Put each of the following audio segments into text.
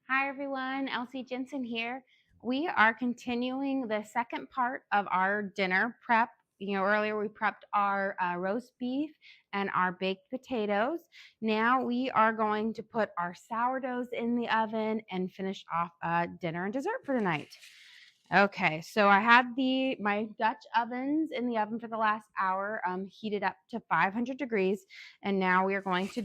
Hi everyone, Elsie Jensen here. We are continuing the second part of our dinner prep. Earlier we prepped our roast beef and our baked potatoes. Now we are going to put our sourdoughs in the oven and finish off dinner and dessert for tonight. Okay, so I had my Dutch ovens in the oven for the last hour, heated up to 500 degrees, and now we are going to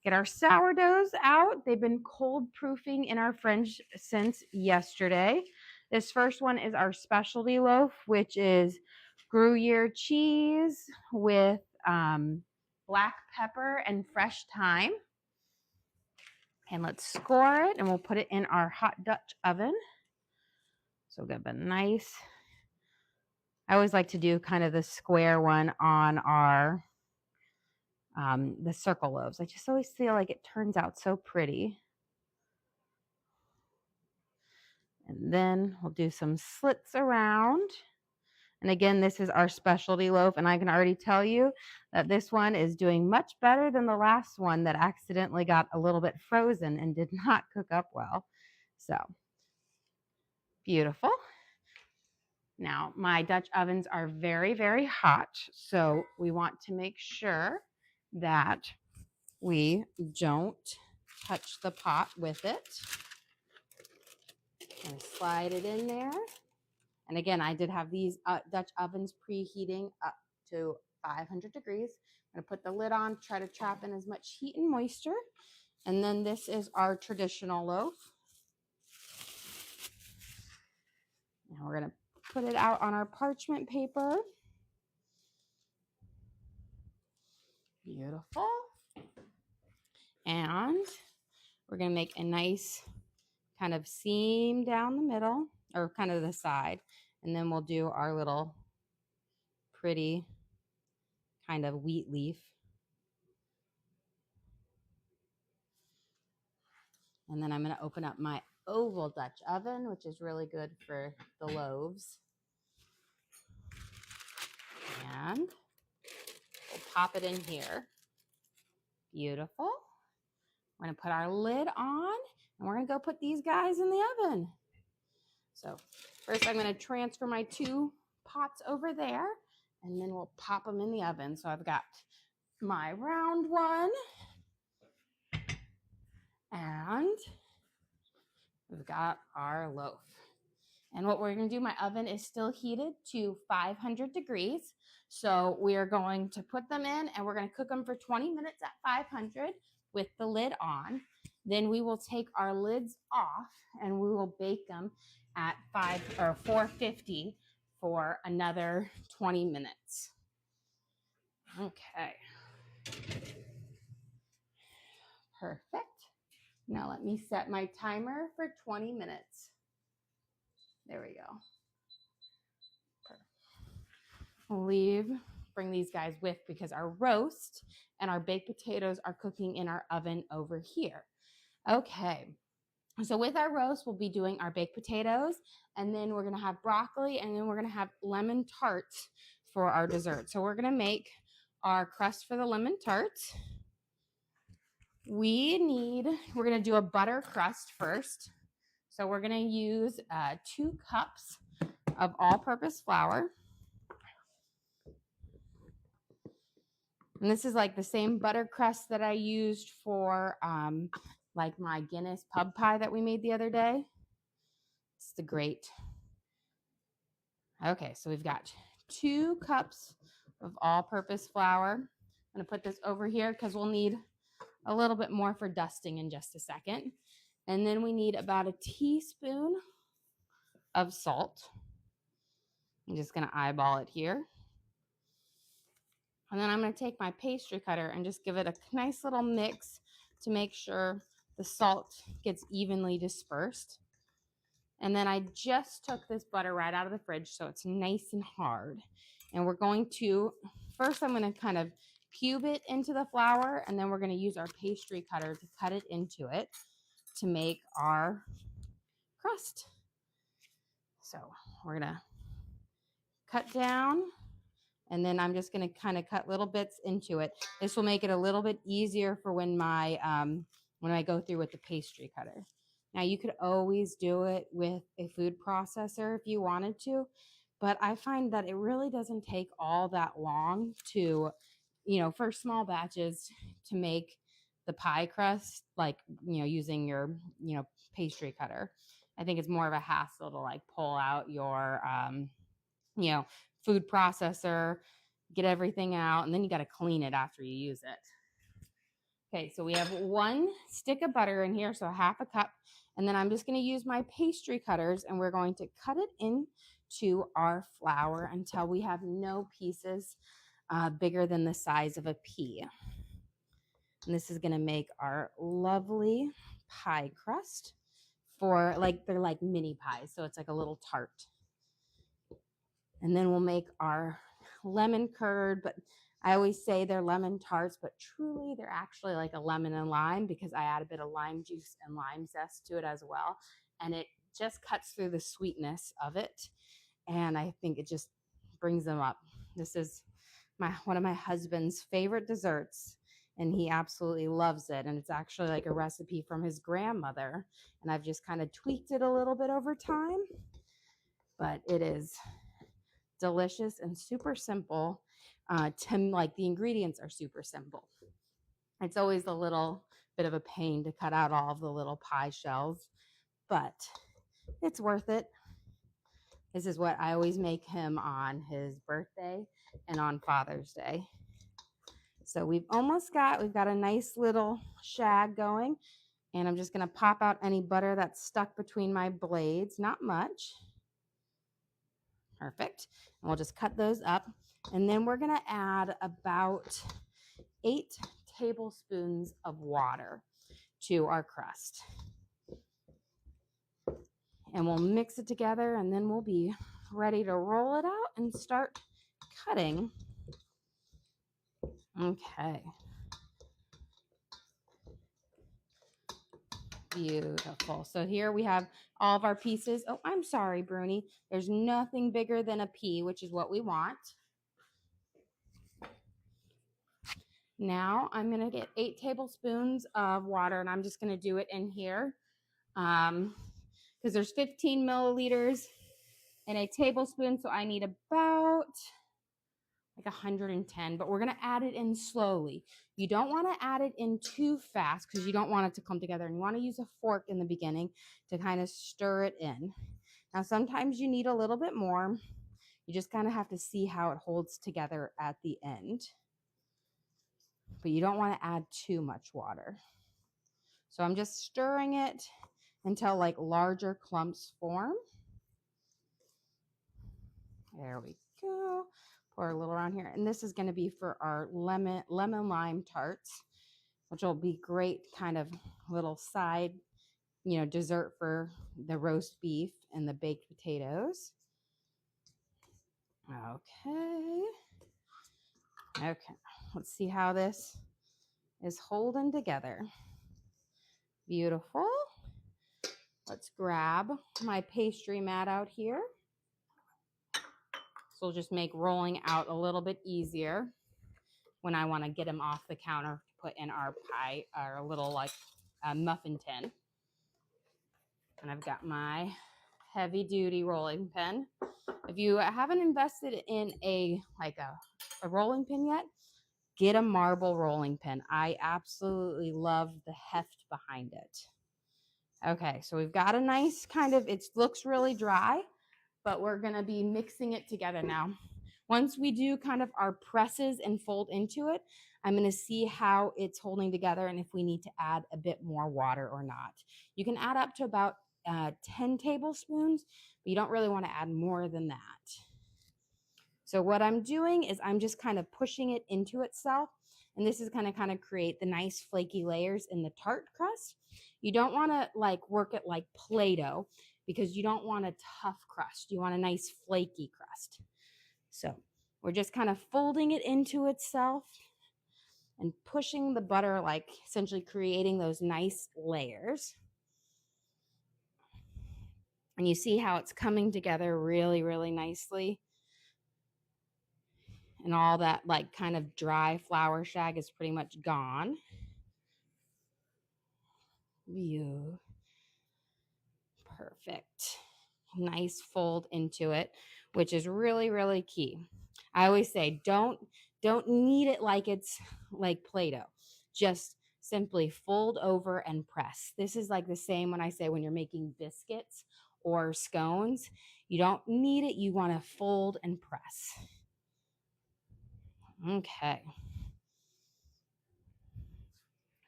get our sourdoughs out. They've been cold proofing in our fridge since yesterday. This first one is our specialty loaf, which is Gruyere cheese with black pepper and fresh thyme. And let's score it, and we'll put it in our hot Dutch oven. So we'll get a nice, I always like to do kind of the square one on our the circle loaves. I just always feel like it turns out so pretty. And then we'll do some slits around. And again, this is our specialty loaf, and I can already tell you that this one is doing much better than the last one that accidentally got a little bit frozen and did not cook up well. So, beautiful. Now, my Dutch ovens are very, very hot, so we want to make sure that we don't touch the pot with it. And slide it in there. And again, I did have these Dutch ovens preheating up to 500 degrees. I'm going to put the lid on, try to trap in as much heat and moisture. And then this is our traditional loaf. Now we're going to put it out on our parchment paper. Beautiful. And we're going to make a nice kind of seam down the middle, or kind of the side. And then we'll do our little pretty kind of wheat leaf. And then I'm going to open up my oval Dutch oven, which is really good for the loaves. And we'll pop it in here. Beautiful. We're going to put our lid on, and we're going to go put these guys in the oven. So first I'm going to transfer my two pots over there, and then we'll pop them in the oven. So I've got my round one, and we've got our loaf. And what we're going to do, my oven is still heated to 500 degrees. So we are going to put them in, and we're going to cook them for 20 minutes at 500 with the lid on. Then we will take our lids off, and we will bake them at 450 for another 20 minutes. Okay. Perfect. Now let me set my timer for 20 minutes. There we go. Bring these guys with, because our roast and our baked potatoes are cooking in our oven over here. Okay, so with our roast, we'll be doing our baked potatoes, and then we're going to have broccoli, and then we're going to have lemon tarts for our dessert. So we're going to make our crust for the lemon tarts. We're going to do a butter crust first. So we're going to use 2 cups of all-purpose flour. And this is like the same butter crust that I used for like my Guinness pub pie that we made the other day. It's the great. Okay, so we've got 2 cups of all-purpose flour. I'm going to put this over here because we'll need a little bit more for dusting in just a second. And then we need about a teaspoon of salt. I'm just going to eyeball it here. And then I'm going to take my pastry cutter and just give it a nice little mix to make sure the salt gets evenly dispersed. And then I just took this butter right out of the fridge, so it's nice and hard. And we're going to, first I'm going to kind of cube it into the flour, and then we're going to use our pastry cutter to cut it into it to make our crust. So we're going to cut down, and then I'm just going to kind of cut little bits into it. This will make it a little bit easier for when my when I go through with the pastry cutter. Now you could always do it with a food processor if you wanted to, but I find that it really doesn't take all that long to, for small batches to make the pie crust, like, using your, pastry cutter. I think it's more of a hassle to like pull out your, you know, food processor, get everything out, and then you got to clean it after you use it. Okay, so we have 1 stick of butter in here, so half a cup. And then I'm just going to use my pastry cutters and we're going to cut it into our flour until we have no pieces bigger than the size of a pea. And this is going to make our lovely pie crust for they're like mini pies. So it's like a little tart. And then we'll make our lemon curd, but I always say they're lemon tarts, but truly they're actually like a lemon and lime because I add a bit of lime juice and lime zest to it as well. And it just cuts through the sweetness of it. And I think it just brings them up. This is one of my husband's favorite desserts, and he absolutely loves it. And it's actually like a recipe from his grandmother. And I've just kind of tweaked it a little bit over time, but it is delicious and super simple. The ingredients are super simple. It's always a little bit of a pain to cut out all of the little pie shells, but it's worth it. This is what I always make him on his birthday and on Father's Day. So we've got a nice little shag going, and I'm just going to pop out any butter that's stuck between my blades. Not much. Perfect. And we'll just cut those up. And then we're going to add about 8 tablespoons of water to our crust. And we'll mix it together, and then we'll be ready to roll it out and start cutting. Okay. Beautiful. So here we have all of our pieces. Oh, I'm sorry, Bruni. There's nothing bigger than a pea, which is what we want. Now I'm going to get 8 tablespoons of water, and I'm just going to do it in here because there's 15 milliliters in a tablespoon. So I need about like 110, but we're going to add it in slowly. You don't want to add it in too fast because you don't want it to come together, and you want to use a fork in the beginning to kind of stir it in. Now, sometimes you need a little bit more. You just kind of have to see how it holds together at the end, but you don't want to add too much water. So I'm just stirring it until like larger clumps form. There we go. Pour a little around here. And this is going to be for our lemon lime tarts, which will be great kind of little side, dessert for the roast beef and the baked potatoes. Okay. Let's see how this is holding together. Beautiful. Let's grab my pastry mat out here. So we'll just make rolling out a little bit easier when I want to get them off the counter to put in our pie, our little muffin tin. And I've got my heavy duty rolling pin. If you haven't invested in a rolling pin yet, get a marble rolling pin. I absolutely love the heft behind it. Okay, so we've got a nice it looks really dry, but we're going to be mixing it together now. Once we do kind of our presses and fold into it, I'm going to see how it's holding together and if we need to add a bit more water or not. You can add up to about 10 tablespoons, but you don't really want to add more than that. So what I'm doing is I'm just kind of pushing it into itself, and this is going to kind of create the nice flaky layers in the tart crust. You don't want to work it like Play-Doh because you don't want a tough crust. You want a nice flaky crust. So we're just kind of folding it into itself and pushing the butter, essentially creating those nice layers. And you see how it's coming together really, really nicely. And all that kind of dry flour shag is pretty much gone. View. Perfect. Nice fold into it, which is really, really key. I always say don't knead it like it's like Play-Doh. Just simply fold over and press. This is like the same when I say when you're making biscuits or scones. You don't knead it, you want to fold and press. Okay.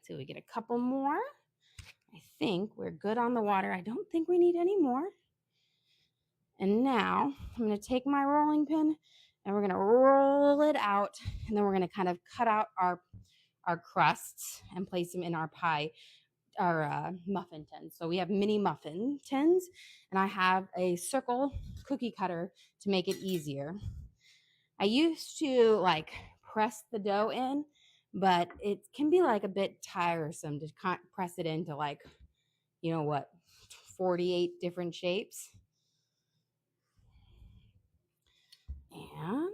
So we get a couple more. I think we're good on the water. I don't think we need any more. And now I'm going to take my rolling pin and we're going to roll it out. And then we're going to kind of cut out our crusts and place them in our muffin tins. So we have mini muffin tins, and I have a circle cookie cutter to make it easier. I used to like press the dough in, but it can be like a bit tiresome to press it into like, 48 different shapes. And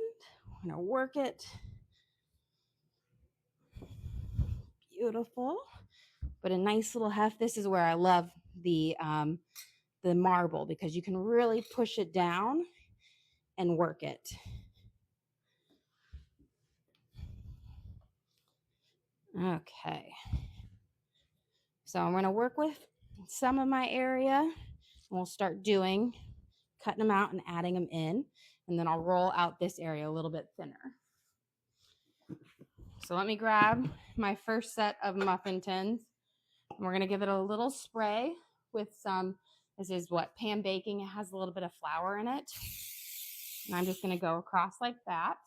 we're gonna work it. Beautiful. But a nice little heft. This is where I love the marble, because you can really push it down and work it. Okay. So I'm going to work with some of my area, and we'll start cutting them out and adding them in. And then I'll roll out this area a little bit thinner. So let me grab my first set of muffin tins. And we're going to give it a little spray with this is pan baking. It has a little bit of flour in it. And I'm just going to go across like that.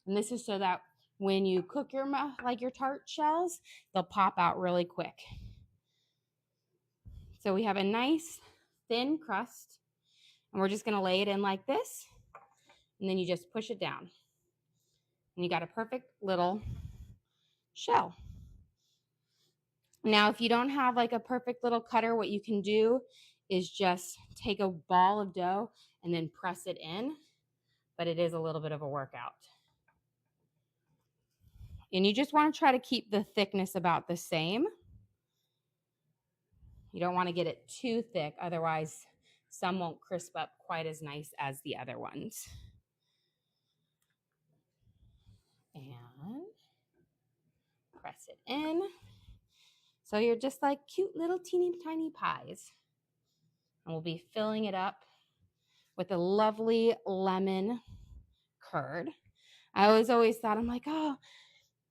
And this is so that when you cook your tart shells, they'll pop out really quick. So we have a nice thin crust, and we're just going to lay it in like this. And then you just push it down. And you got a perfect little shell. Now, if you don't have like a perfect little cutter, what you can do is just take a ball of dough and then press it in. But it is a little bit of a workout. And you just want to try to keep the thickness about the same. You don't want to get it too thick, otherwise some won't crisp up quite as nice as the other ones. And press it in. So you're just like cute little teeny tiny pies. And we'll be filling it up with a lovely lemon curd. I always thought, I'm like, oh,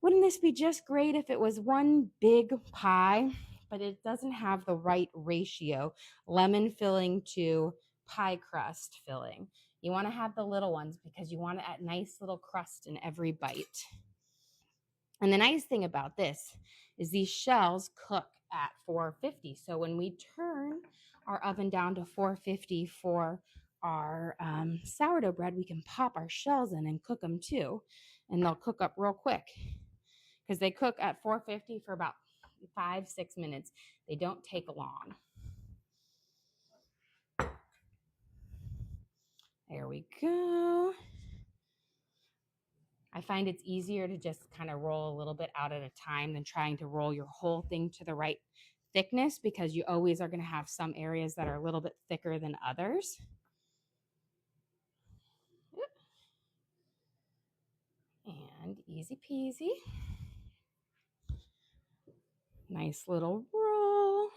wouldn't this be just great if it was one big pie? But it doesn't have the right ratio, lemon filling to pie crust filling. You want to have the little ones because you want a nice little crust in every bite. And the nice thing about this is these shells cook at 450. So when we turn our oven down to 450 for our sourdough bread, we can pop our shells in and cook them too. And they'll cook up real quick because they cook at 450 for about 5-6 minutes. They don't take long. There we go. I find it's easier to just kind of roll a little bit out at a time than trying to roll your whole thing to the right thickness, because you always are going to have some areas that are a little bit thicker than others. And easy peasy. Nice little roll.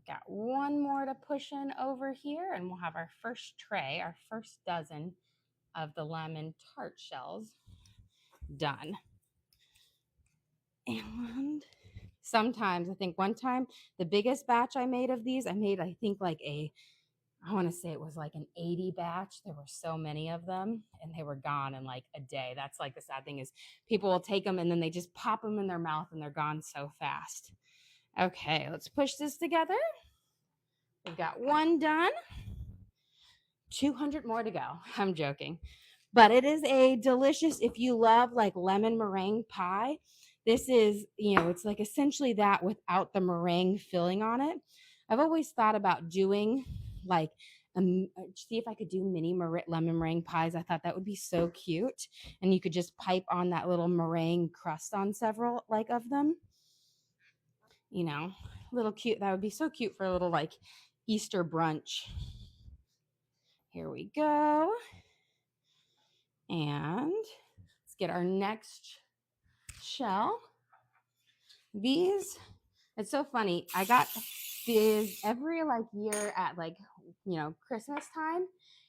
Got one more to push in over here, and we'll have our first tray, our first dozen of the lemon tart shells done. And sometimes, I think one time, the biggest batch I made of these, I think like I want to say it was like an 80 batch. There were so many of them, and they were gone in like a day. That's like the sad thing, is people will take them and then they just pop them in their mouth and they're gone so fast. Okay, let's push this together. We've got one done. 200 more to go. I'm joking. But it is a delicious, if you love like lemon meringue pie, this is, it's like essentially that without the meringue filling on it. I've always thought about doing like, see if I could do mini lemon meringue pies. I thought that would be so cute. And you could just pipe on that little meringue crust on several of them. you know, little cute. That would be so cute for a little like Easter brunch. Here we go. And let's get our next shell. These, it's so funny. I got these every like year at like, you know, Christmas time.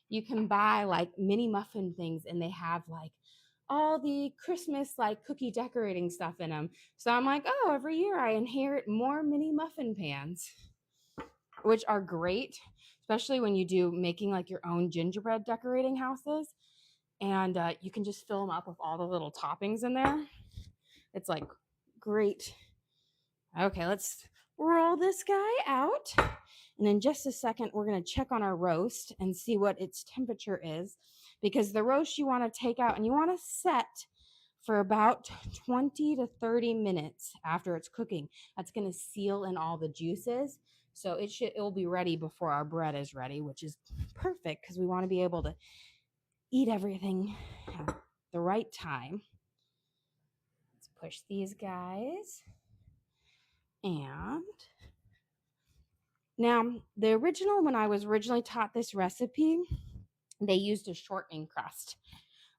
You can buy like mini muffin things and they have like all the Christmas like cookie decorating stuff in them. So I'm like, oh, every year I inherit more mini muffin pans, which are great, especially when you do making like your own gingerbread decorating houses. And you can just fill them up with all the little toppings in there. It's like great. Okay, let's roll this guy out. And in just a second, we're going to check on our roast and see what its temperature is, because the roast you want to take out and you want to set for about 20 to 30 minutes after it's cooking. That's going to seal in all the juices. So it will be ready before our bread is ready, which is perfect because we want to be able to eat everything at the right time. Let's push these guys. And now the original, when I was originally taught this recipe, they used a shortening crust,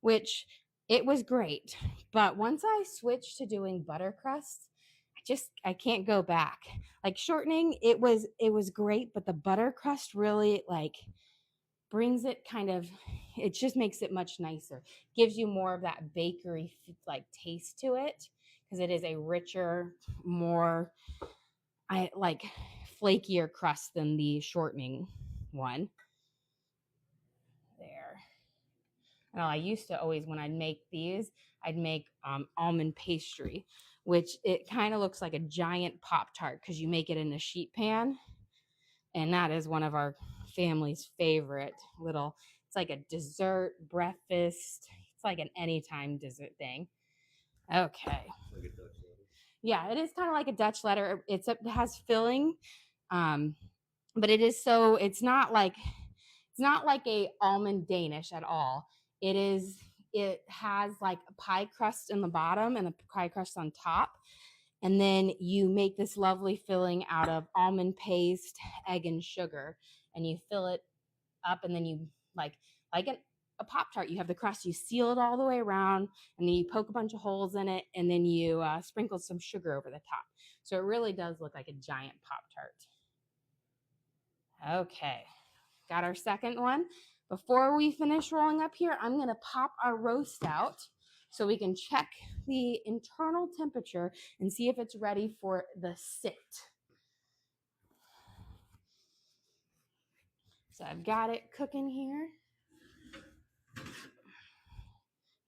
which it was great. But once I switched to doing butter crust, I can't go back. Like shortening, it was great, but the butter crust really like brings it kind of, it just makes it much nicer. Gives you more of that bakery like taste to it because it is a richer, more flakier crust than the shortening one. There. Well, I used to always, when I'd make these, I'd make almond pastry, which it kind of looks like a giant Pop-Tart because you make it in a sheet pan. And that is one of our family's favorite little, it's like a dessert breakfast. It's like an anytime dessert thing. Okay. Yeah, it is kind of like a Dutch letter. It has filling, but it's not like a almond Danish at all. It has like a pie crust in the bottom and a pie crust on top. And then you make this lovely filling out of almond paste, egg, and sugar. And you fill it up, and then you like a Pop-Tart, you have the crust, you seal it all the way around, and then you poke a bunch of holes in it, and then you sprinkle some sugar over the top. So it really does look like a giant Pop-Tart. Okay, got our second one. Before we finish rolling up here, I'm going to pop our roast out so we can check the internal temperature and see if it's ready for the sit. So I've got it cooking here.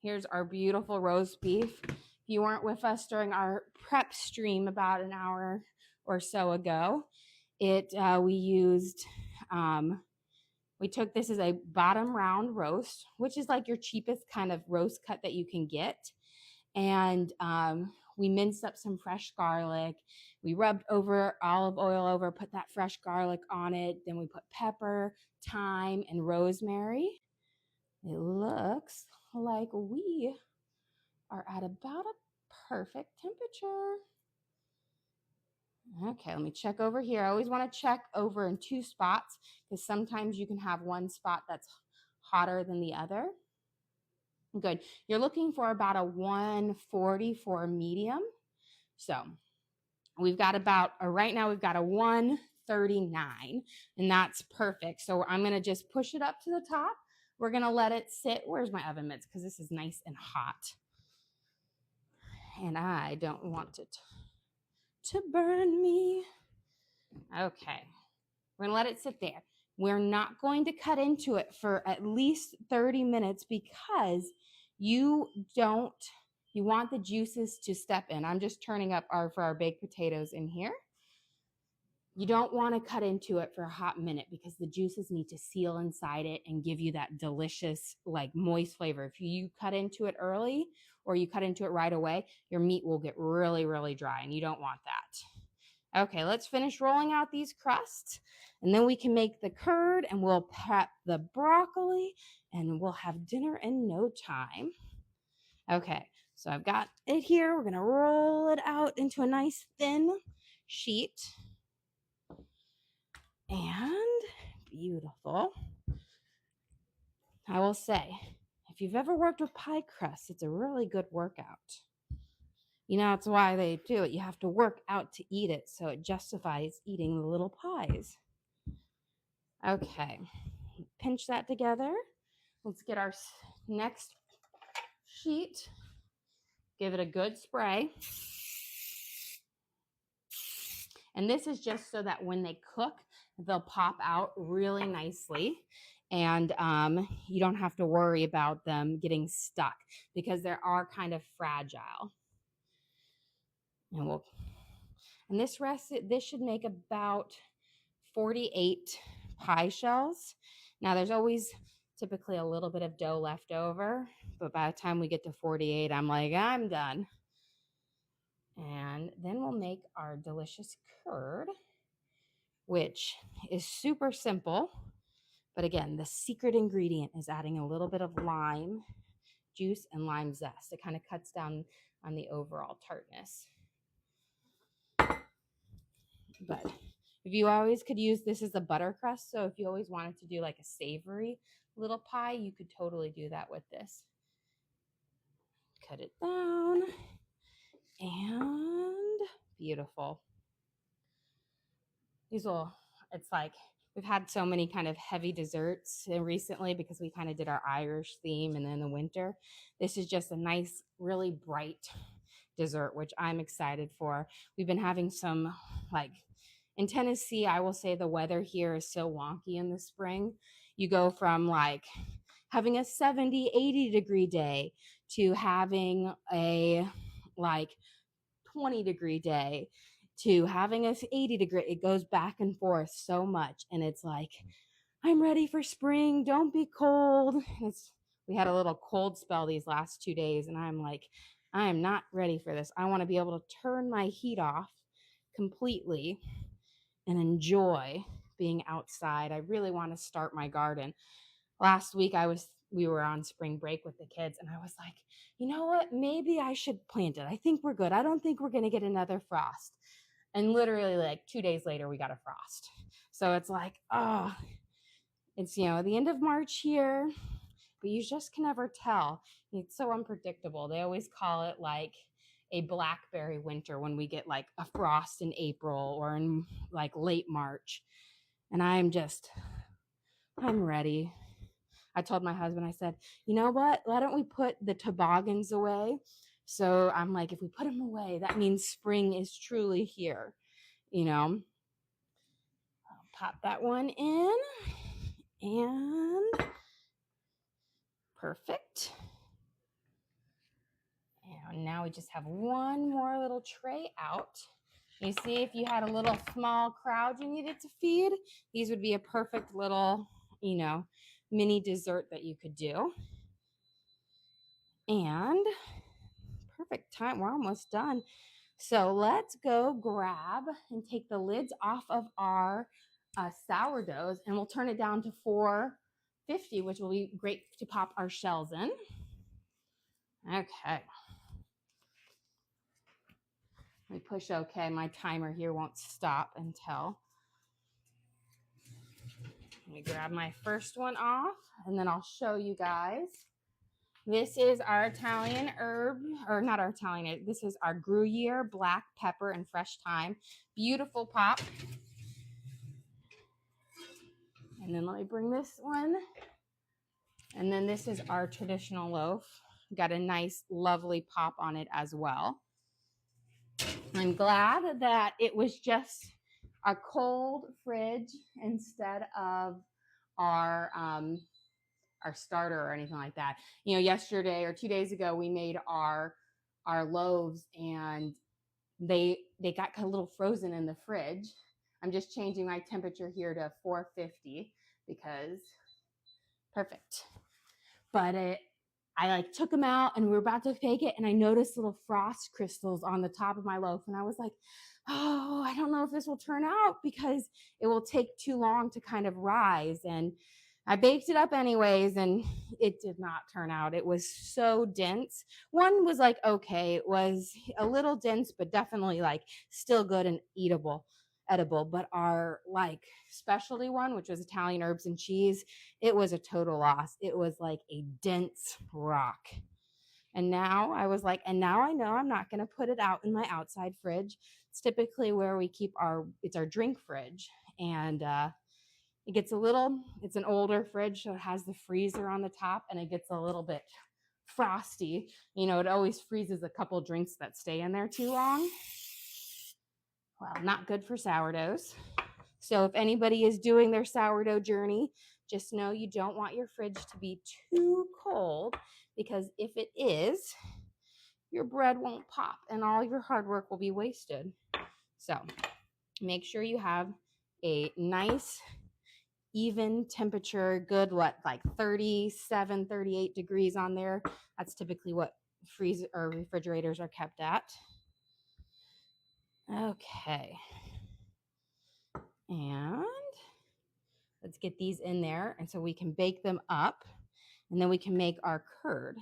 Here's our beautiful roast beef. If you weren't with us during our prep stream about an hour or so ago, we took this as a bottom round roast, which is like your cheapest kind of roast cut that you can get. And we minced up some fresh garlic. We rubbed olive oil over, put that fresh garlic on it. Then we put pepper, thyme, and rosemary. It looks like we are at about a perfect temperature. Okay, let me check over here. I always want to check over in two spots because sometimes you can have one spot that's hotter than the other. Good. You're looking for about a 140 for a medium. So we've got right now we've got a 139, and that's perfect. So I'm going to just push it up to the top. We're going to let it sit. Where's my oven mitts? Because this is nice and hot. And I don't want it to burn me. Okay. We're going to let it sit there. We're not going to cut into it for at least 30 minutes because you want the juices to step in. I'm just turning up for our baked potatoes in here. You don't want to cut into it for a hot minute because the juices need to seal inside it and give you that delicious, like moist flavor. If you cut into it early or you cut into it right away, your meat will get really, really dry, and you don't want that. Okay, let's finish rolling out these crusts, and then we can make the curd, and we'll prep the broccoli, and we'll have dinner in no time. Okay, so I've got it here. We're going to roll it out into a nice thin sheet. And beautiful. I will say, if you've ever worked with pie crust, it's a really good workout. You know, it's why they do it. You have to work out to eat it, so it justifies eating the little pies. Okay, pinch that together. Let's get our next sheet. Give it a good spray. And this is just so that when they cook, they'll pop out really nicely. And you don't have to worry about them getting stuck because they are kind of fragile. And this should make about 48 pie shells. Now there's always typically a little bit of dough left over, but by the time we get to 48, I'm like, I'm done. And then we'll make our delicious curd, which is super simple. But again, the secret ingredient is adding a little bit of lime juice and lime zest. It kind of cuts down on the overall tartness. But if you always could use this as a butter crust, so if you always wanted to do like a savory little pie, you could totally do that with this. Cut it down. And beautiful. It's like we've had so many kind of heavy desserts recently because we kind of did our Irish theme and then the winter. This is just a nice, really bright dessert, which I'm excited for. We've been having some, like in Tennessee, I will say the weather here is so wonky in the spring. You go from like having a 70, 80 degree day to having a like 20 degree day to having a 80 degree. It goes back and forth so much. And it's like, I'm ready for spring. Don't be cold. We had a little cold spell these last 2 days. And I'm like, I am not ready for this. I want to be able to turn my heat off completely and enjoy being outside. I really want to start my garden. Last week we were on spring break with the kids and I was like, you know what? Maybe I should plant it. I think we're good. I don't think we're going to get another frost. And literally like 2 days later, we got a frost. So it's like, oh, it's, the end of March here, but you just can never tell. It's so unpredictable. They always call it like a blackberry winter when we get like a frost in April or in like late March. And I'm ready. I told my husband, I said, you know what? Why don't we put the toboggans away? So I'm like, if we put them away, that means spring is truly here, I'll pop that one in and perfect. And now we just have one more little tray out. You see, if you had a little small crowd you needed to feed, these would be a perfect little, mini dessert that you could do. And perfect time. We're almost done. So let's go grab and take the lids off of our sourdoughs and we'll turn it down to 450, which will be great to pop our shells in. Okay. Let me push OK. My timer here won't stop until. Let me grab my first one off and then I'll show you guys. This is our Italian herb, or not our Italian, this is our gruyere, black pepper, and fresh thyme. Beautiful pop. And then let me bring this one. And then this is our traditional loaf. Got a nice, lovely pop on it as well. I'm glad that it was just a cold fridge instead of our starter or anything like that. Yesterday or 2 days ago, we made our loaves and they got a little frozen in the fridge. I'm just changing my temperature here to 450 because perfect. But I took them out and we were about to bake it and I noticed little frost crystals on the top of my loaf and I was like, oh, I don't know if this will turn out because it will take too long to kind of rise. And I baked it up anyways, and it did not turn out. It was so dense. One was like, okay, it was a little dense, but definitely like still good and edible. But our like specialty one, which was Italian herbs and cheese, it was a total loss. It was like a dense rock. And now I was like, and now I know I'm not going to put it out in my outside fridge. It's typically where we keep it's our drink fridge. And it gets it's an older fridge, so it has the freezer on the top, and it gets a little bit frosty. You know, it always freezes a couple drinks that stay in there too long. Well, not good for sourdoughs. So if anybody is doing their sourdough journey, just know you don't want your fridge to be too cold, because if it is, your bread won't pop and all your hard work will be wasted. So make sure you have a nice, even temperature, good, like 37, 38 degrees on there. That's typically what freezer or refrigerators are kept at. Okay. And let's get these in there, and so we can bake them up, and then we can make our curd.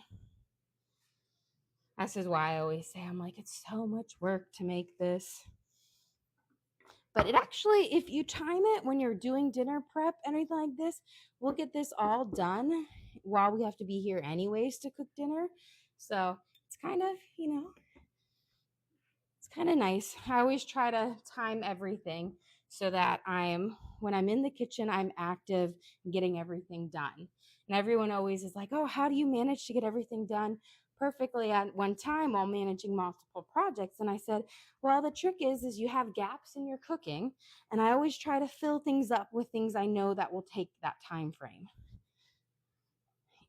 This is why I always say, I'm like, it's so much work to make this. But it actually, if you time it when you're doing dinner prep, anything like this, we'll get this all done while we have to be here anyways to cook dinner. So it's kind of, it's kind of nice. I always try to time everything so that when I'm in the kitchen, I'm active and getting everything done. And everyone always is like, oh, how do you manage to get everything done perfectly at one time while managing multiple projects? And I said, well, the trick is you have gaps in your cooking, and I always try to fill things up with things I know that will take that time frame.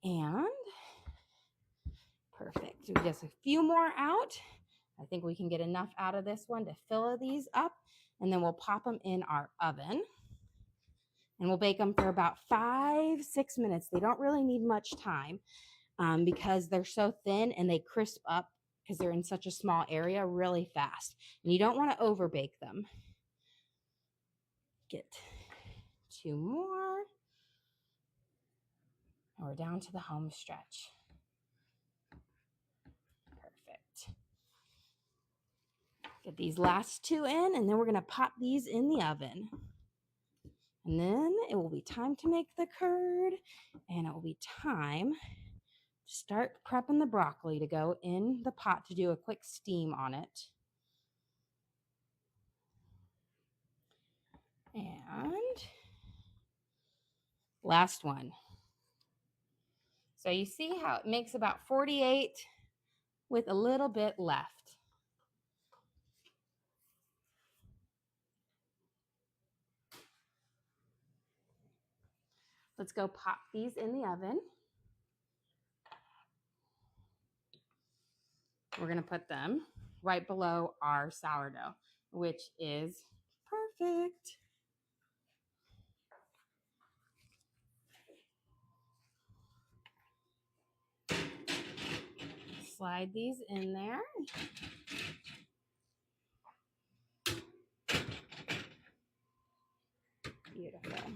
And perfect. So just a few more out. I think we can get enough out of this one to fill these up, and then we'll pop them in our oven, and we'll bake them for about 5-6 minutes. They don't really need much time because they're so thin, and they crisp up because they're in such a small area really fast. And you don't want to over bake them. Get 2 more. And we're down to the home stretch. Perfect. Get these last 2 in, and then we're going to pop these in the oven. And then it will be time to make the curd, and it will be time to start prepping the broccoli to go in the pot to do a quick steam on it. And last one. So you see how it makes about 48 with a little bit left. Let's go pop these in the oven. We're going to put them right below our sourdough, which is perfect. Slide these in there. Beautiful.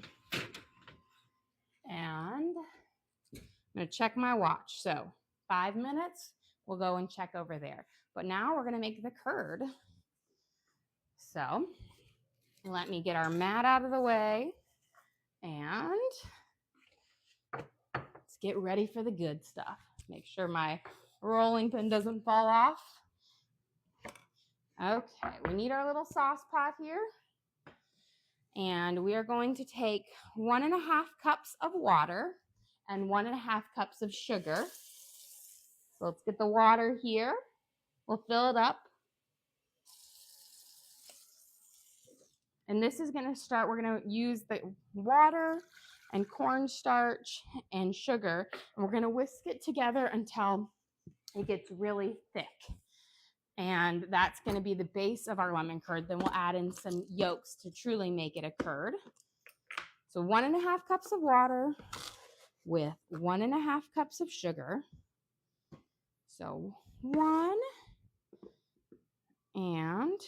And I'm going to check my watch. So 5 minutes, we'll go and check over there. But now we're going to make the curd. So let me get our mat out of the way, and let's get ready for the good stuff. Make sure my rolling pin doesn't fall off. Okay, we need our little sauce pot here. And we are going to take 1.5 cups of water and 1.5 cups of sugar. So let's get the water here. We'll fill it up. And this is going to start, we're going to use the water and cornstarch and sugar, and we're going to whisk it together until it gets really thick. And that's going to be the base of our lemon curd. Then we'll add in some yolks to truly make it a curd. So 1.5 cups of water with 1.5 cups of sugar. So 1 and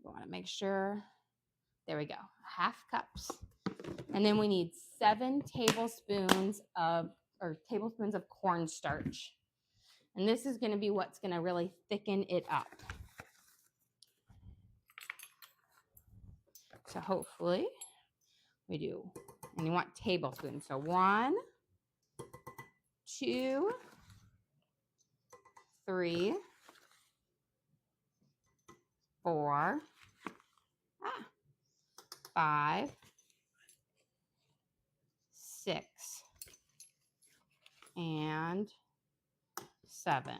I want to make sure, there we go, half cups. And then we need 7 tablespoons of cornstarch. And this is going to be what's going to really thicken it up. So hopefully we do. And you want tablespoons. So 1, 2, 3, 4, 5, 6, and 7.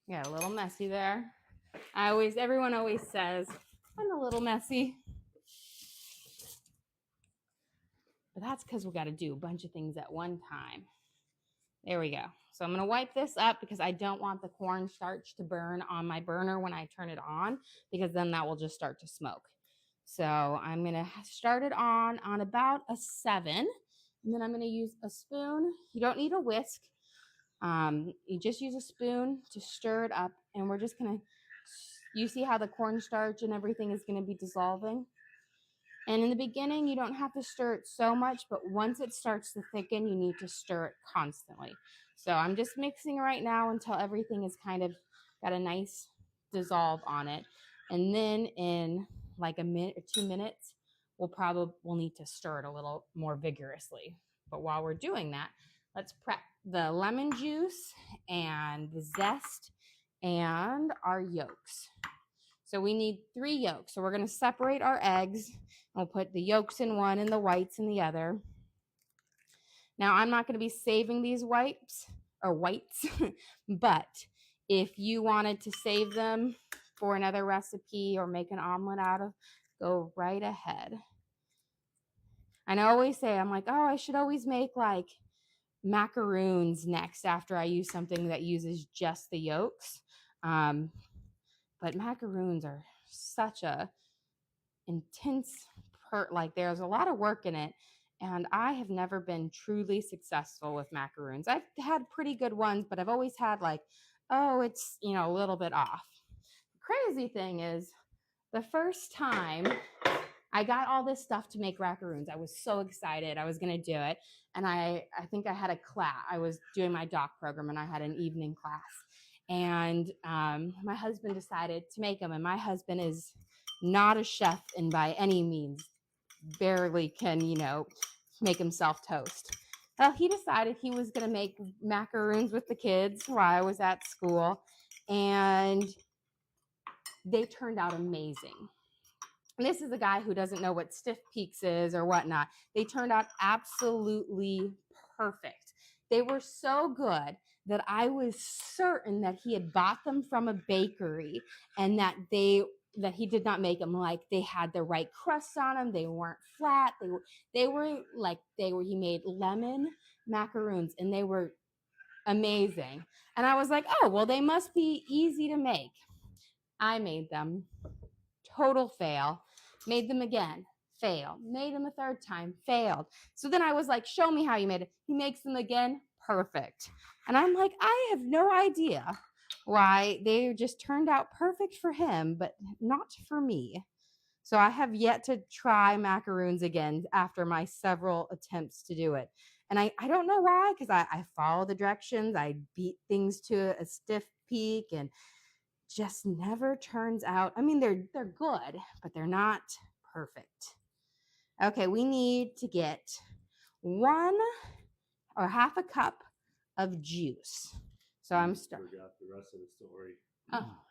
Yeah, a little messy there. Everyone always says, I'm a little messy. But that's because we got to do a bunch of things at one time. There we go. So I'm going to wipe this up because I don't want the cornstarch to burn on my burner when I turn it on, because then that will just start to smoke. So I'm going to start it on about a 7. And then I'm going to use a spoon. You don't need a whisk. You just use a spoon to stir it up. And we're just going to, you see how the cornstarch and everything is going to be dissolving? And in the beginning, you don't have to stir it so much, but once it starts to thicken, you need to stir it constantly. So I'm just mixing right now until everything is kind of got a nice dissolve on it. And then in like a minute or 2 minutes, we'll need to stir it a little more vigorously. But while we're doing that, let's prep the lemon juice and the zest and our yolks. So we need 3 yolks. So we're going to separate our eggs. We'll put the yolks in one and the whites in the other. Now, I'm not going to be saving these whites, but if you wanted to save them for another recipe or make an omelet out of, go right ahead. And I always say, I'm like, oh, I should always make like macaroons next after I use something that uses just the yolks. But macaroons are such a intense like there's a lot of work in it, and I have never been truly successful with macaroons. I've had pretty good ones, but I've always had like, oh, it's, a little bit off. The crazy thing is, the first time I got all this stuff to make macaroons, I was so excited. I was going to do it. And I think I had a class. I was doing my doc program and I had an evening class. And my husband decided to make them. And my husband is not a chef and by any means barely can, make himself toast. Well, he decided he was going to make macaroons with the kids while I was at school. And they turned out amazing. And this is a guy who doesn't know what stiff peaks is or whatnot. They turned out absolutely perfect. They were so good that I was certain that he had bought them from a bakery and that he did not make them like they had the right crust on them. They weren't flat. He made lemon macaroons and they were amazing. And I was like, oh, well, they must be easy to make. I made them. Total fail. Made them again. Failed. Made them a third time. Failed. So then I was like, show me how you made it. He makes them again. Perfect. And I'm like, I have no idea why they just turned out perfect for him, but not for me. So I have yet to try macaroons again after my several attempts to do it. And I don't know why, because I follow the directions. I beat things to a stiff peak and just never turns out. I mean, they're good, but they're not perfect. Okay, we need to get 1 or half a cup of juice. So I'm starting. Forgot the rest of the story.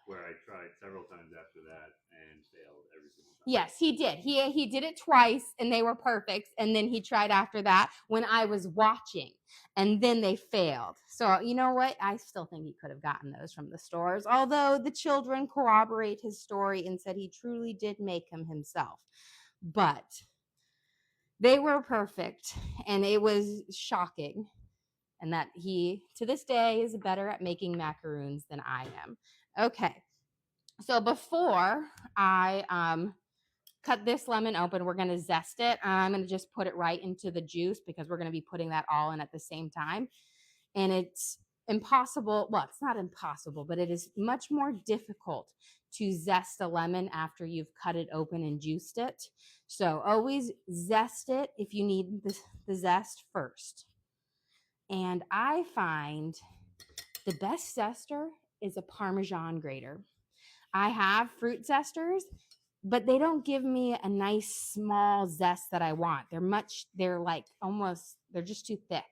Where I tried several times after that and failed every single time. Yes, he did. He did it twice and they were perfect. And then he tried after that when I was watching and then they failed. So you know what? I still think he could have gotten those from the stores, although the children corroborate his story and said he truly did make them himself. But they were perfect and it was shocking. And that he, to this day, is better at making macaroons than I am. Okay, so before I cut this lemon open, we're going to zest it. I'm going to just put it right into the juice because we're going to be putting that all in at the same time. And it's impossible. Well, it's not impossible, but it is much more difficult to zest a lemon after you've cut it open and juiced it. So always zest it if you need the zest first. And I find the best zester is a Parmesan grater. I have fruit zesters, but they don't give me a nice small zest that I want. They're just too thick.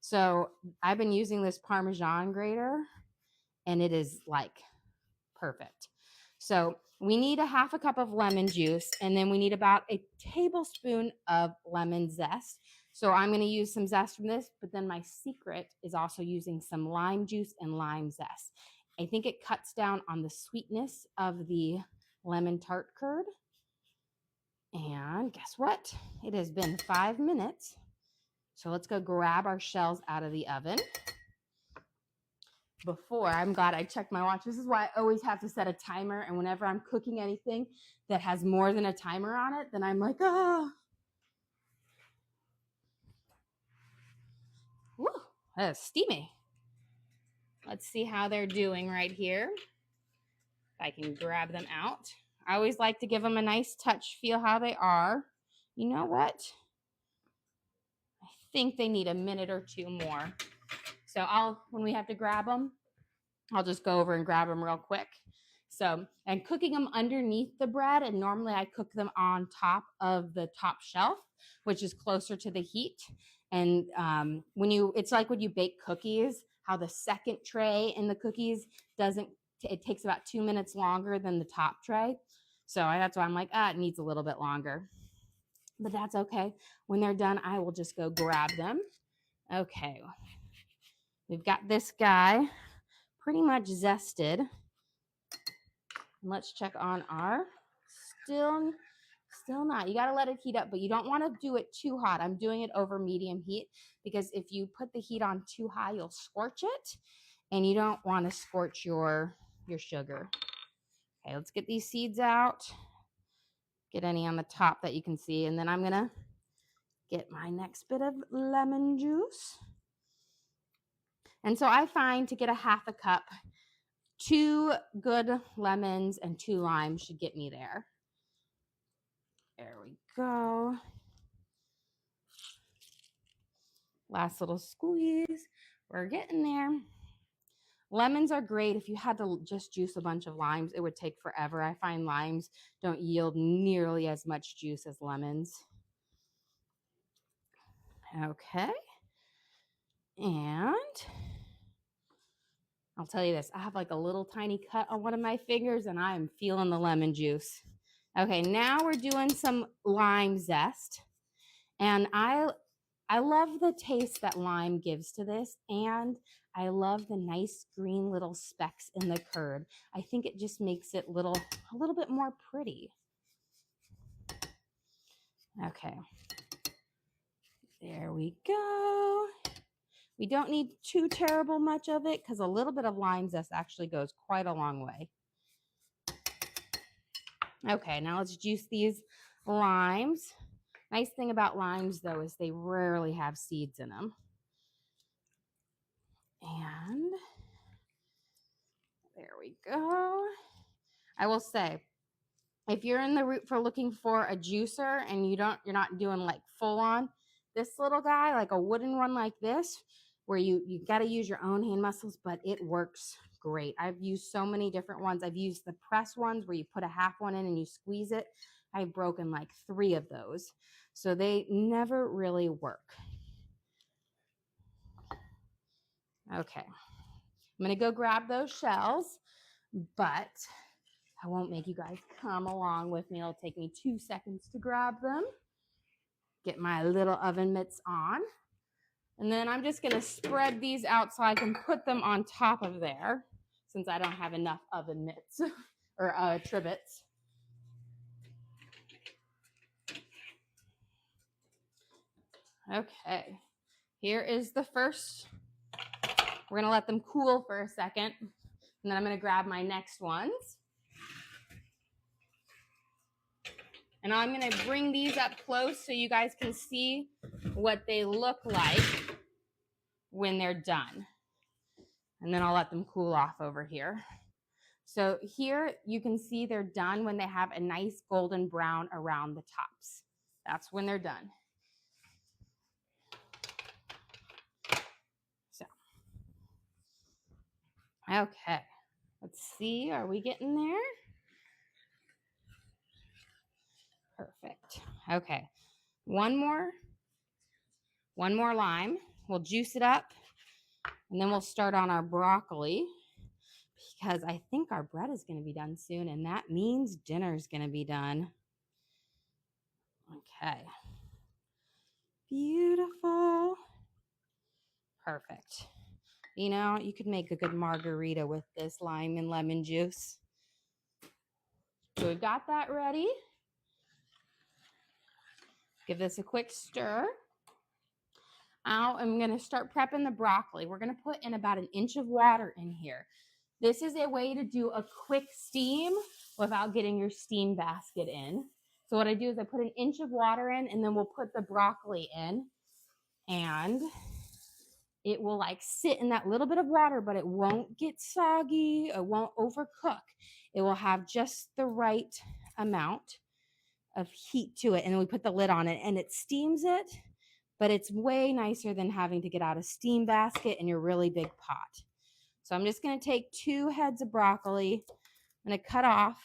So I've been using this Parmesan grater and it is like perfect. So we need a half a cup of lemon juice, and then we need about a tablespoon of lemon zest. So I'm going to use some zest from this, but then my secret is also using some lime juice and lime zest. I think it cuts down on the sweetness of the lemon tart curd. And guess what? It has been 5 minutes. So let's go grab our shells out of the oven. I'm glad I checked my watch. This is why I always have to set a timer. And whenever I'm cooking anything that has more than a timer on it, then I'm like, oh. Woo, that is steamy. Let's see how they're doing right here. If I can grab them out. I always like to give them a nice touch, feel how they are. You know what? I think they need a minute or two more. So when we have to grab them, I'll just go over and grab them real quick. So, and cooking them underneath the bread, and normally I cook them on top of the top shelf, which is closer to the heat. And it's like when you bake cookies, how the second tray in the cookies it takes about 2 minutes longer than the top tray. So that's why I'm like, it needs a little bit longer. But that's okay. When they're done, I will just go grab them. Okay. We've got this guy pretty much zested. And let's check on our still not. You got to let it heat up, but you don't want to do it too hot. I'm doing it over medium heat because if you put the heat on too high, you'll scorch it, and you don't want to scorch your sugar. Okay, let's get these seeds out. Get any on the top that you can see, and then I'm going to get my next bit of lemon juice. And so I find to get a half a cup, 2 good lemons and 2 limes should get me there. There we go. Last little squeeze. We're getting there. Lemons are great. If you had to just juice a bunch of limes, it would take forever. I find limes don't yield nearly as much juice as lemons. Okay. And I'll tell you this, I have like a little tiny cut on one of my fingers and I am feeling the lemon juice. Okay, now we're doing some lime zest. And I love the taste that lime gives to this, and I love the nice green little specks in the curd. I think it just makes it a little bit more pretty. Okay. There we go. We don't need too terrible much of it because a little bit of lime zest actually goes quite a long way. Okay, now let's juice these limes. Nice thing about limes, though, is they rarely have seeds in them. And there we go. I will say, if you're in the route for looking for a juicer and you're not doing like full on, this little guy, like a wooden one like this, where you got to use your own hand muscles, but it works great. I've used so many different ones. I've used the press ones where you put a half one in and you squeeze it. I've broken like 3 of those. So they never really work. Okay. I'm going to go grab those shells, but I won't make you guys come along with me. It'll take me 2 seconds to grab them. Get my little oven mitts on. And then I'm just going to spread these out so I can put them on top of there, since I don't have enough oven mitts or trivets. Okay, here is the first. We're going to let them cool for a second, and then I'm going to grab my next ones. And I'm going to bring these up close so you guys can see what they look like when they're done. And then I'll let them cool off over here. So here you can see they're done when they have a nice golden brown around the tops. That's when they're done. So, okay, let's see, are we getting there? Perfect. Okay, one more lime. We'll juice it up, and then we'll start on our broccoli, because I think our bread is going to be done soon, and that means dinner is going to be done. Okay. Beautiful. Perfect. You know, you could make a good margarita with this lime and lemon juice. So we've got that ready. Give this a quick stir. Now I'm going to start prepping the broccoli. We're going to put in about 1 inch of water in here. This is a way to do a quick steam without getting your steam basket in. So what I do is I put 1 inch of water in, and then we'll put the broccoli in, and it will like sit in that little bit of water, but it won't get soggy. It won't overcook. It will have just the right amount of heat to it. And then we put the lid on it and it steams it, but it's way nicer than having to get out a steam basket in your really big pot. So I'm just going to take 2 heads of broccoli. I'm going to cut off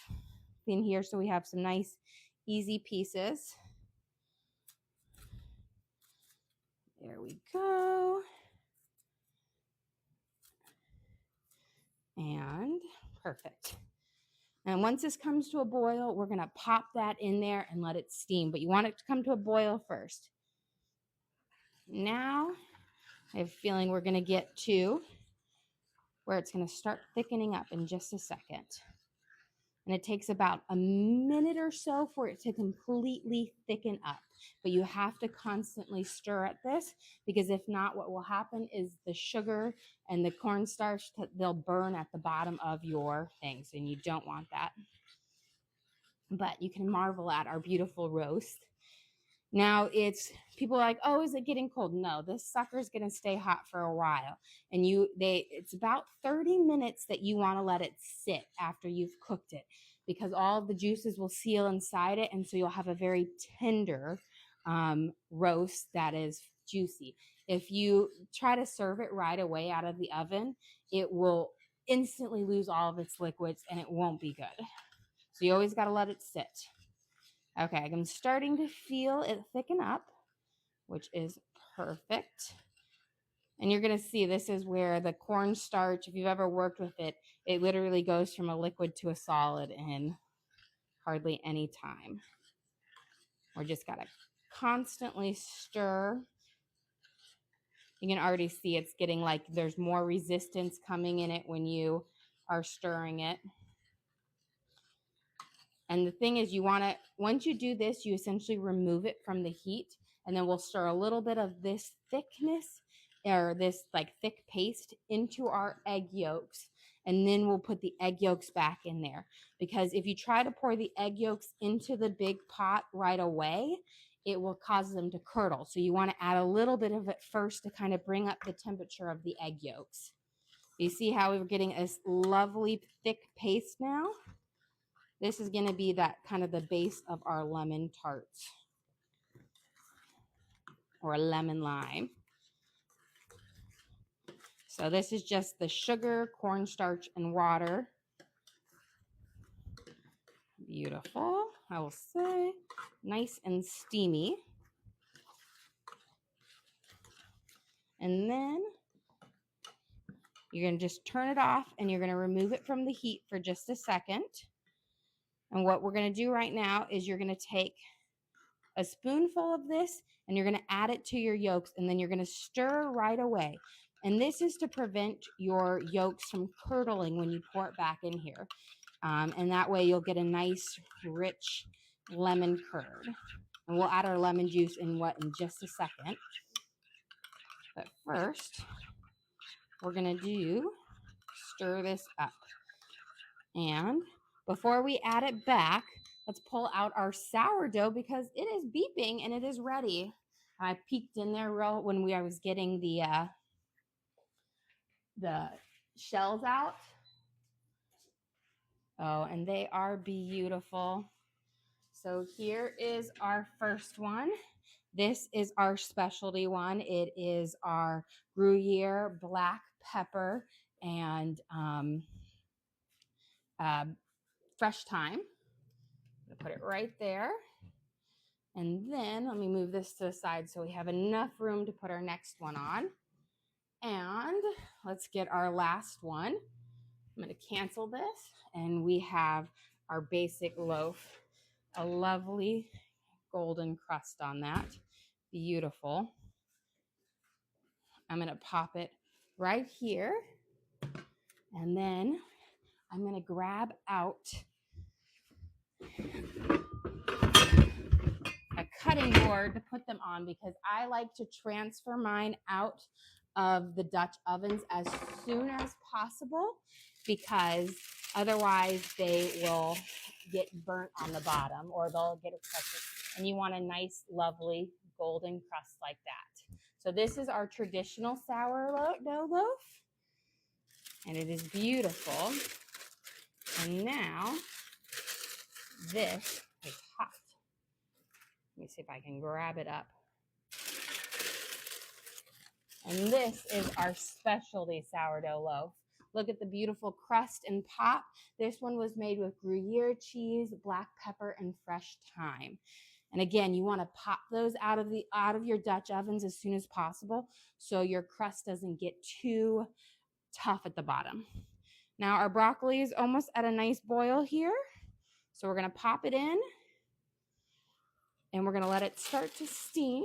in here so we have some nice, easy pieces. There we go. And perfect. And once this comes to a boil, we're going to pop that in there and let it steam. But you want it to come to a boil first. Now, I have a feeling we're going to get to where it's going to start thickening up in just a second. And it takes about a minute or so for it to completely thicken up. But you have to constantly stir at this, because if not, what will happen is the sugar and the cornstarch, they'll burn at the bottom of your things, and you don't want that. But you can marvel at our beautiful roast. Now people are like, oh, is it getting cold? No, this sucker is going to stay hot for a while. And it's about 30 minutes that you want to let it sit after you've cooked it, because all of the juices will seal inside it. And so you'll have a very tender roast that is juicy. If you try to serve it right away out of the oven, it will instantly lose all of its liquids and it won't be good. So you always got to let it sit. Okay, I'm starting to feel it thicken up, which is perfect. And you're going to see this is where the cornstarch, if you've ever worked with it, it literally goes from a liquid to a solid in hardly any time. We're just got to constantly stir. You can already see it's getting like there's more resistance coming in it when you are stirring it. And the thing is, you want to, once you do this, you essentially remove it from the heat, and then we'll stir a little bit of this thickness or this like thick paste into our egg yolks, and then we'll put the egg yolks back in there. Because if you try to pour the egg yolks into the big pot right away, it will cause them to curdle. So you want to add a little bit of it first to kind of bring up the temperature of the egg yolks. You see how we're getting a lovely thick paste now? This is going to be that kind of the base of our lemon tarts or lemon lime. So this is just the sugar, cornstarch, and water. Beautiful, I will say. Nice and steamy. And then you're going to just turn it off and you're going to remove it from the heat for just a second. And what we're going to do right now is you're going to take a spoonful of this and you're going to add it to your yolks, and then you're going to stir right away. And this is to prevent your yolks from curdling when you pour it back in here. And that way you'll get a nice, rich lemon curd. And we'll add our lemon juice in just a second. But first, we're going to stir this up. And before we add it back, let's pull out our sourdough, because it is beeping and it is ready. I peeked in there when I was getting the shells out. Oh, and they are beautiful. So here is our first one. This is our specialty one. It is our Gruyere black pepper and fresh thyme. I'm gonna put it right there. And then let me move this to the side so we have enough room to put our next one on. And let's get our last one. I'm going to cancel this. And we have our basic loaf, a lovely golden crust on that. Beautiful. I'm going to pop it right here. And then I'm going to grab out a cutting board to put them on because I like to transfer mine out of the Dutch ovens as soon as possible because otherwise they will get burnt on the bottom or they'll get crusted. And you want a nice, lovely golden crust like that. So this is our traditional sourdough loaf, and it is beautiful. And now this is hot. Let me see if I can grab it up. And this is our specialty sourdough loaf. Look at the beautiful crust and pop. This one was made with Gruyere cheese, black pepper, and fresh thyme. And again, you want to pop those out of your Dutch ovens as soon as possible so your crust doesn't get too tough at the bottom. Now our broccoli is almost at a nice boil here. So we're going to pop it in and we're going to let it start to steam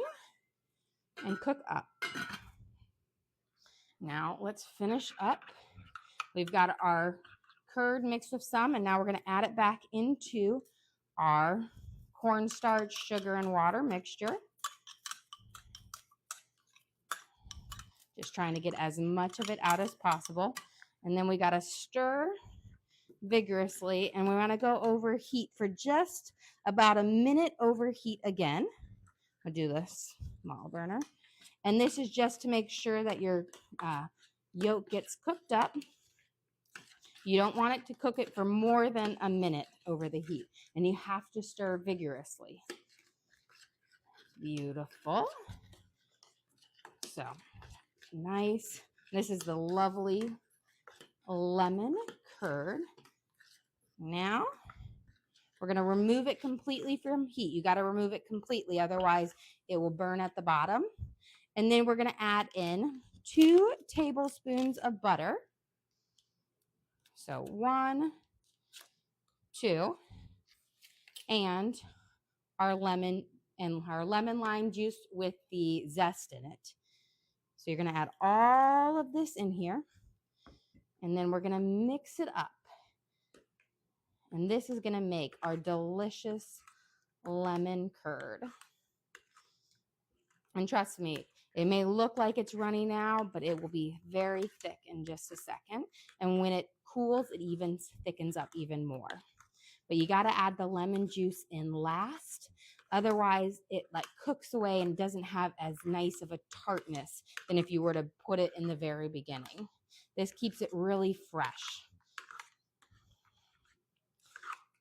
and cook up. Now let's finish up. We've got our curd mixed with some, and now we're going to add it back into our cornstarch, sugar, and water mixture. Just trying to get as much of it out as possible. And then we got to stir vigorously, and we want to go over heat for just about a minute over heat again. I'll do this small burner. And this is just to make sure that your yolk gets cooked up. You don't want it to cook it for more than a minute over the heat. And you have to stir vigorously. Beautiful. So, nice. This is the lovely lemon curd. Now, we're going to remove it completely from heat. You got to remove it completely, otherwise it will burn at the bottom. And then we're going to add in 2 tablespoons of butter. So 1, 2, and our lemon lime juice with the zest in it. So you're going to add all of this in here, and then we're going to mix it up. And this is going to make our delicious lemon curd. And trust me, it may look like it's runny now, but it will be very thick in just a second. And when it cools, it even thickens up even more. But you got to add the lemon juice in last. Otherwise, it like cooks away and doesn't have as nice of a tartness than if you were to put it in the very beginning. This keeps it really fresh.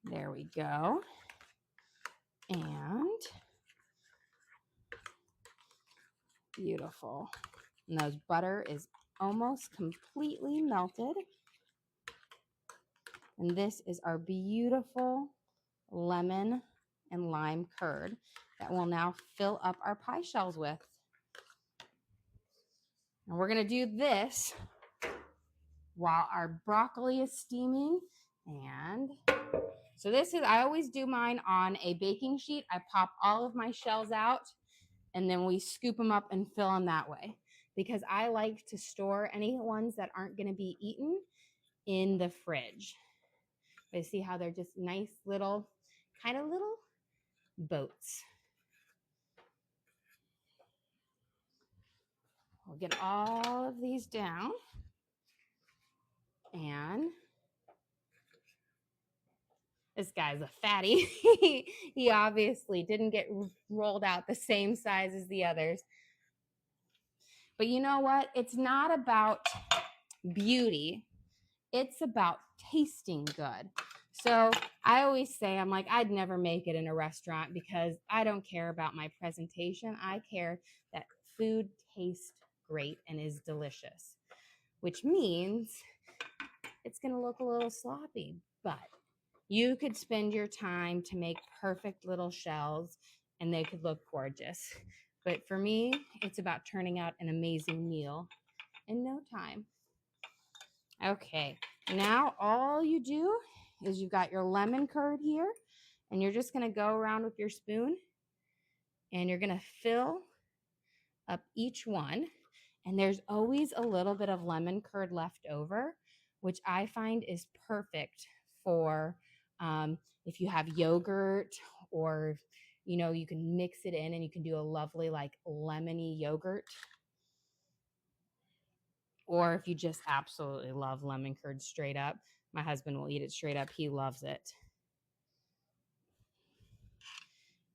There we go. And beautiful. And those butter is almost completely melted. And this is our beautiful lemon and lime curd that we'll now fill up our pie shells with. And we're going to do this while our broccoli is steaming. And so this is, I always do mine on a baking sheet. I pop all of my shells out and then we scoop them up and fill them that way, because I like to store any ones that aren't going to be eaten in the fridge. But see how they're just nice little, kind of little boats. We'll get all of these down. And this guy's a fatty. He obviously didn't get rolled out the same size as the others. But you know what? It's not about beauty. It's about tasting good. So I always say, I'm like, I'd never make it in a restaurant because I don't care about my presentation. I care that food tastes great and is delicious, which means it's going to look a little sloppy, but you could spend your time to make perfect little shells and they could look gorgeous. But for me, it's about turning out an amazing meal in no time. Okay, now all you do is you've got your lemon curd here, and you're just going to go around with your spoon, and you're going to fill up each one. And there's always a little bit of lemon curd left over, which I find is perfect for if you have yogurt, or you can mix it in and you can do a lovely like lemony yogurt. Or if you just absolutely love lemon curd straight up. My husband will eat it straight up. He loves it.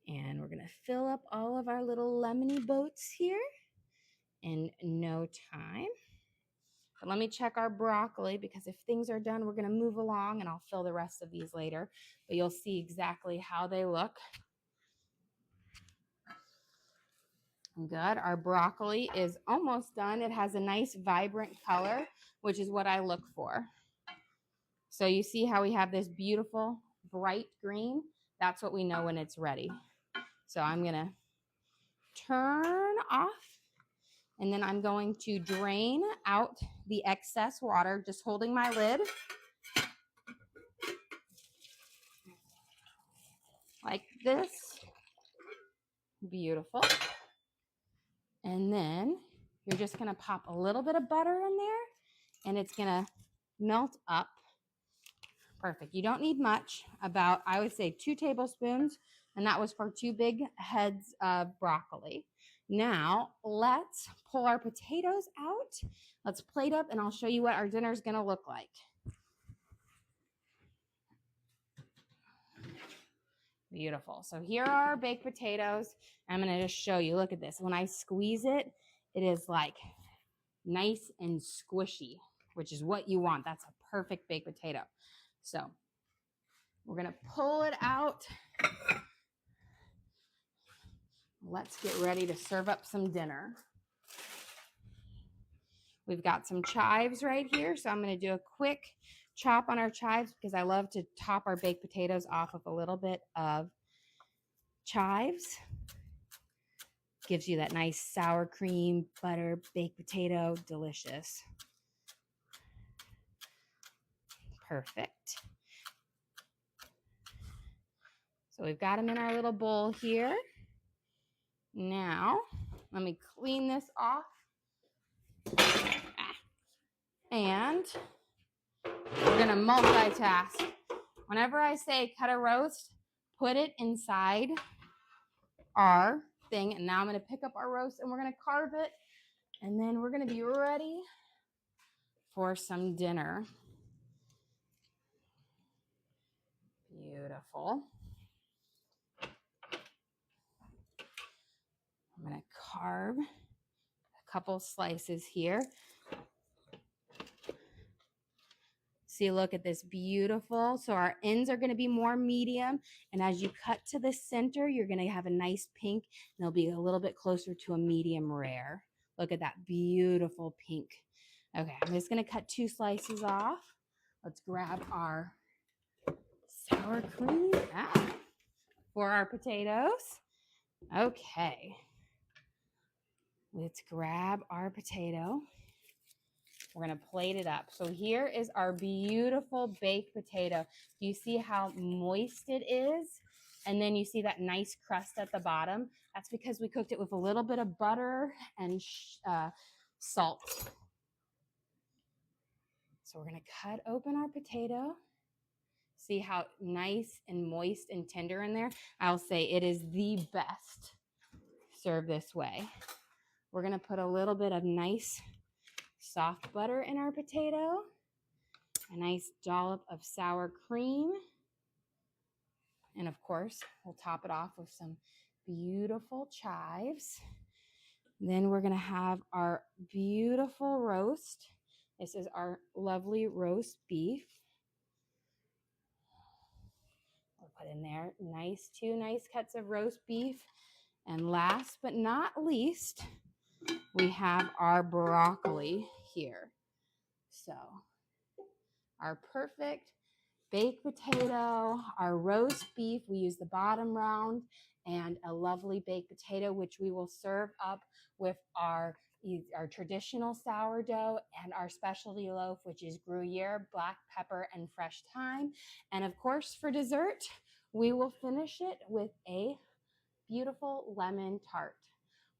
And we're going to fill up all of our little lemony boats here in no time. But let me check our broccoli, because if things are done, we're going to move along and I'll fill the rest of these later. But you'll see exactly how they look. Good. Our broccoli is almost done. It has a nice vibrant color, which is what I look for. So you see how we have this beautiful bright green? That's what we know when it's ready. So I'm going to turn off, and then I'm going to drain out the excess water, just holding my lid like this. Beautiful. And then you're just going to pop a little bit of butter in there, and it's going to melt up. Perfect. You don't need much, about, I would say, 2 tablespoons, and that was for 2 big heads of broccoli. Now, let's pull our potatoes out. Let's plate up, and I'll show you what our dinner is going to look like. Beautiful. So here are our baked potatoes. I'm going to just show you. Look at this. When I squeeze it, it is like nice and squishy, which is what you want. That's a perfect baked potato. So we're going to pull it out. Let's get ready to serve up some dinner. We've got some chives right here. So I'm going to do a quick chop on our chives because I love to top our baked potatoes off with a little bit of chives. Gives you that nice sour cream, butter, baked potato, delicious. Perfect. So we've got them in our little bowl here. Now, let me clean this off. And we're going to multitask. Whenever I say cut a roast, put it inside our thing. And now I'm going to pick up our roast and we're going to carve it. And then we're going to be ready for some dinner. Beautiful. I'm going to carve a couple slices here. See, look at this, beautiful. So our ends are going to be more medium. And as you cut to the center, you're going to have a nice pink. And they'll be a little bit closer to a medium rare. Look at that beautiful pink. Okay, I'm just going to cut 2 slices off. Let's grab our sour cream for our potatoes. Okay. Let's grab our potato. We're going to plate it up. So here is our beautiful baked potato. You see how moist it is? And then you see that nice crust at the bottom. That's because we cooked it with a little bit of butter and salt. So we're going to cut open our potato. See how nice and moist and tender in there? I'll say it is the best served this way. We're going to put a little bit of nice soft butter in our potato, a nice dollop of sour cream, and of course, we'll top it off with some beautiful chives. Then we're going to have our beautiful roast. This is our lovely roast beef. We'll put in there two nice cuts of roast beef. And last but not least, we have our broccoli here. So our perfect baked potato, our roast beef, we use the bottom round, and a lovely baked potato, which we will serve up with our traditional sourdough and our specialty loaf, which is gruyere, black pepper, and fresh thyme. And of course, for dessert, we will finish it with a beautiful lemon tart.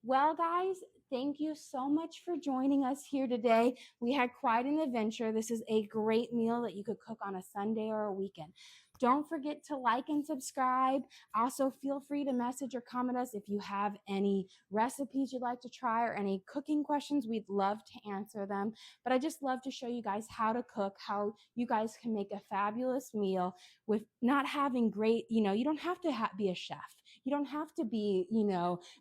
Well, guys, thank you so much for joining us here today. We had quite an adventure. This is a great meal that you could cook on a Sunday or a weekend. Don't forget to like and subscribe. Also, feel free to message or comment us if you have any recipes you'd like to try or any cooking questions. We'd love to answer them. But I just love to show you guys how to cook, how you guys can make a fabulous meal with not having great, you don't have to be a chef. You don't have to be,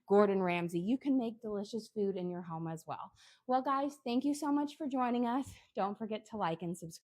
Gordon Ramsay. You can make delicious food in your home as well. Well, guys, thank you so much for joining us. Don't forget to like and subscribe.